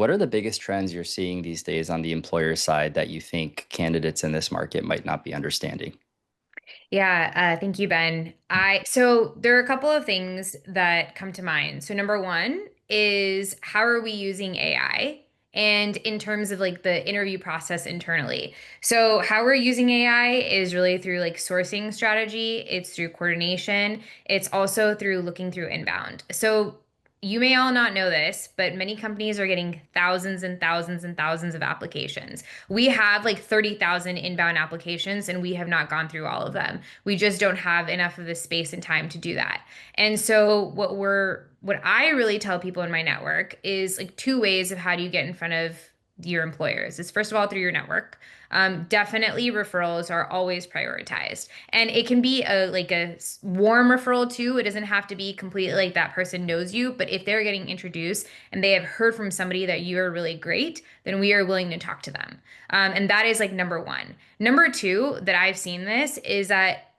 what are the biggest trends you're seeing these days on the employer side that you think candidates in this market might not be understanding? Yeah, thank you, Ben. So there are a couple of things that come to mind. So number one is how are we using AI? And in terms of like the interview process internally. So how we're using AI is really through like sourcing strategy, it's through coordination, it's also through looking through inbound. So you may all not know this, but many companies are getting thousands and thousands and thousands of applications. We have like 30,000 inbound applications and we have not gone through all of them. We just don't have enough of the space and time to do that. And so what I really tell people in my network is like two ways of how do you get in front of your employers is first of all through your network. Definitely referrals are always prioritized. And it can be a warm referral too. It doesn't have to be completely like that person knows you, but if they're getting introduced and they have heard from somebody that you are really great, then we are willing to talk to them. And that is like number one. Number two, that I've seen this is that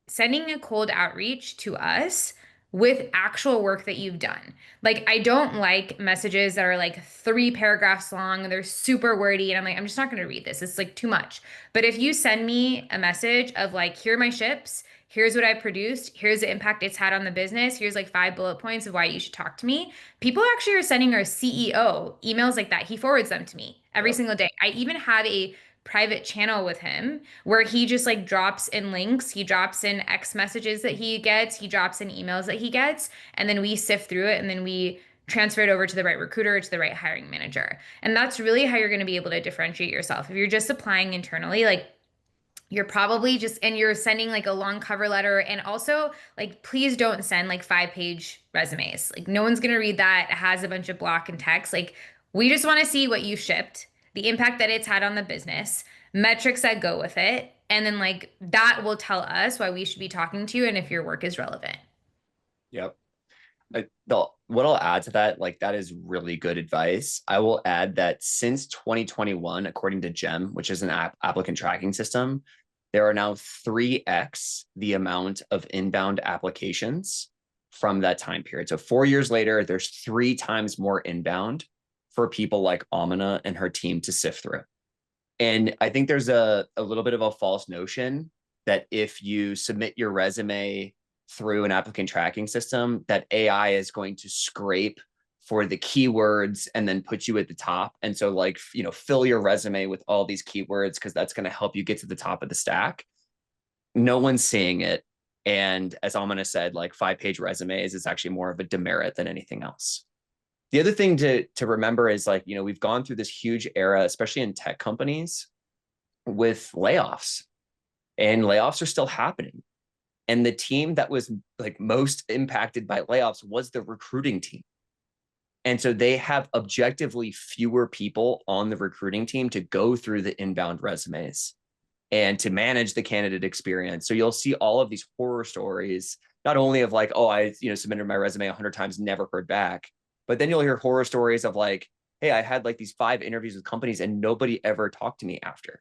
sending a cold outreach to us with actual work that you've done. Like, I don't like messages that are like 3 paragraphs long and they're super wordy. And I'm like, I'm just not going to read this. It's like too much. But if you send me a message of like, here are my ships, here's what I produced, here's the impact it's had on the business, here's like 5 bullet points of why you should talk to me. People actually are sending our CEO emails like that. He forwards them to me every Yep. single day. I even have a private channel with him where he just like drops in links, he drops in X messages that he gets, he drops in emails that he gets, and then we sift through it and then we transfer it over to the right recruiter or to the right hiring manager. And that's really how you're going to be able to differentiate yourself. If you're just applying internally, like you're probably just and you're sending like a long cover letter and also like please don't send like 5 page resumes. Like no one's going to read that. It has a bunch of block and text. Like we just want to see what you shipped, the impact that it's had on the business, metrics that go with it, and then like that will tell us why we should be talking to you and if your work is relevant. Yep. What I'll add to that, like that is really good advice. I will add that since 2021, according to GEM, which is an applicant tracking system, there are now 3x the amount of inbound applications from that time period. So 4 years later, there's 3 times more inbound for people like Amina and her team to sift through. And I think there's a little bit of a false notion that if you submit your resume through an applicant tracking system, that AI is going to scrape for the keywords and then put you at the top. And so like, fill your resume with all these keywords because that's going to help you get to the top of the stack. No one's seeing it. And as Amina said, like 5 page resumes is actually more of a demerit than anything else. The other thing to remember is like, we've gone through this huge era, especially in tech companies, with layoffs, and layoffs are still happening. And the team that was like most impacted by layoffs was the recruiting team. And so they have objectively fewer people on the recruiting team to go through the inbound resumes and to manage the candidate experience. So you'll see all of these horror stories, not only of like, oh, I submitted my resume 100 times, never heard back, but then you'll hear horror stories of like, hey, I had like these 5 interviews with companies and nobody ever talked to me after.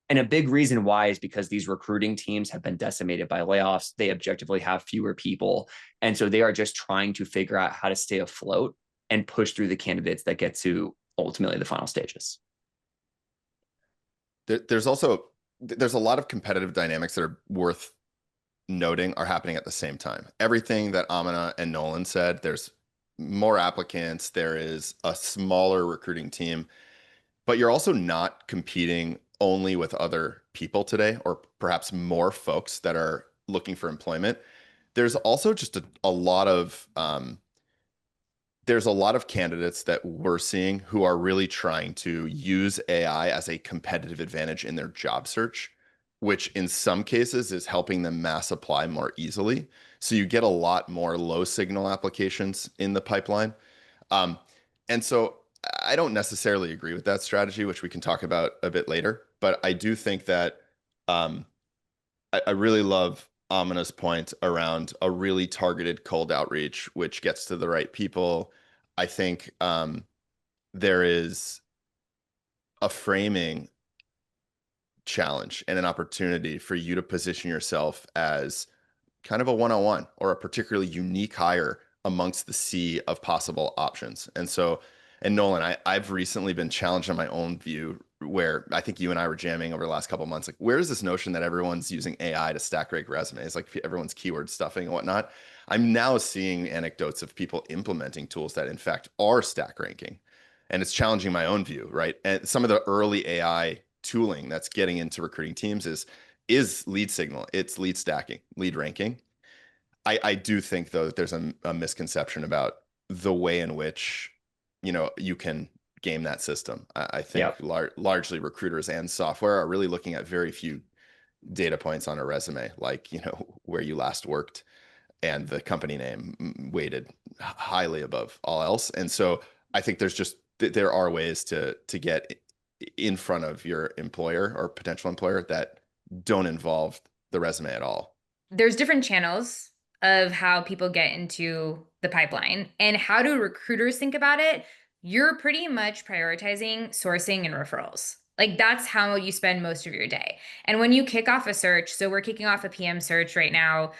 And a big reason why is because these recruiting teams have been decimated by layoffs. They objectively have fewer people. And so they are just trying to figure out how to stay afloat and push through the candidates that get to ultimately the final stages. There's a lot of competitive dynamics that are worth noting are happening at the same time. Everything that Amina and Nolan said, there's more applicants, there is a smaller recruiting team, but you're also not competing only with other people today, or perhaps more folks that are looking for employment. There's also just a lot of there's a lot of candidates that we're seeing who are really trying to use AI as a competitive advantage in their job search, which in some cases is helping them mass apply more easily. So you get a lot more low signal applications in the pipeline. Um, and so I don't necessarily agree with that strategy, which we can talk about a bit later. But I do think that um, I really love Amina's point around a really targeted cold outreach, which gets to the right people. I think there is a framing challenge and an opportunity for you to position yourself as kind of a one-on-one or a particularly unique hire amongst the sea of possible options. And so And Nolan, I've recently been challenged on my own view where I think you and I were jamming over the last couple of months. Like, where is this notion that everyone's using AI to stack rank resumes, like everyone's keyword stuffing and whatnot? I'm now seeing anecdotes of people implementing tools that in fact are stack ranking. And it's challenging my own view, right? And some of the early AI tooling that's getting into recruiting teams is lead signal, it's lead stacking, lead ranking. I do think though that there's a misconception about the way in which you can game that system. I think Yep. largely recruiters and software are really looking at very few data points on a resume, like where you last worked and the company name weighted highly above all else. And so I think there are ways to get in front of your employer or potential employer that don't involve the resume at all. There's different channels of how people get into the pipeline. And how do recruiters think about it? You're pretty much prioritizing sourcing and referrals. Like that's how you spend most of your day. And when you kick off a search, so we're kicking off a PM search right now,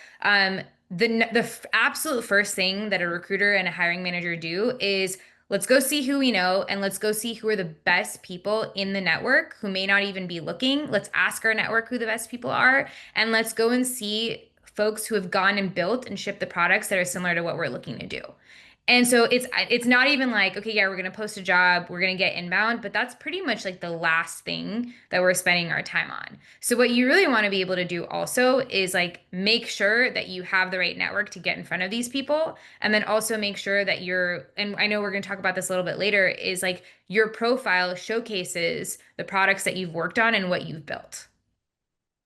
the absolute first thing that a recruiter and a hiring manager do is let's go see who we know and let's go see who are the best people in the network who may not even be looking. Let's ask our network who the best people are, and let's go and see folks who have gone and built and shipped the products that are similar to what we're looking to do. And so it's not even like, okay, yeah, we're going to post a job, we're going to get inbound, but that's pretty much like the last thing that we're spending our time on. So what you really want to be able to do also is like make sure that you have the right network to get in front of these people, and then also make sure that and I know we're going to talk about this a little bit later, is like your profile showcases the products that you've worked on and what you've built.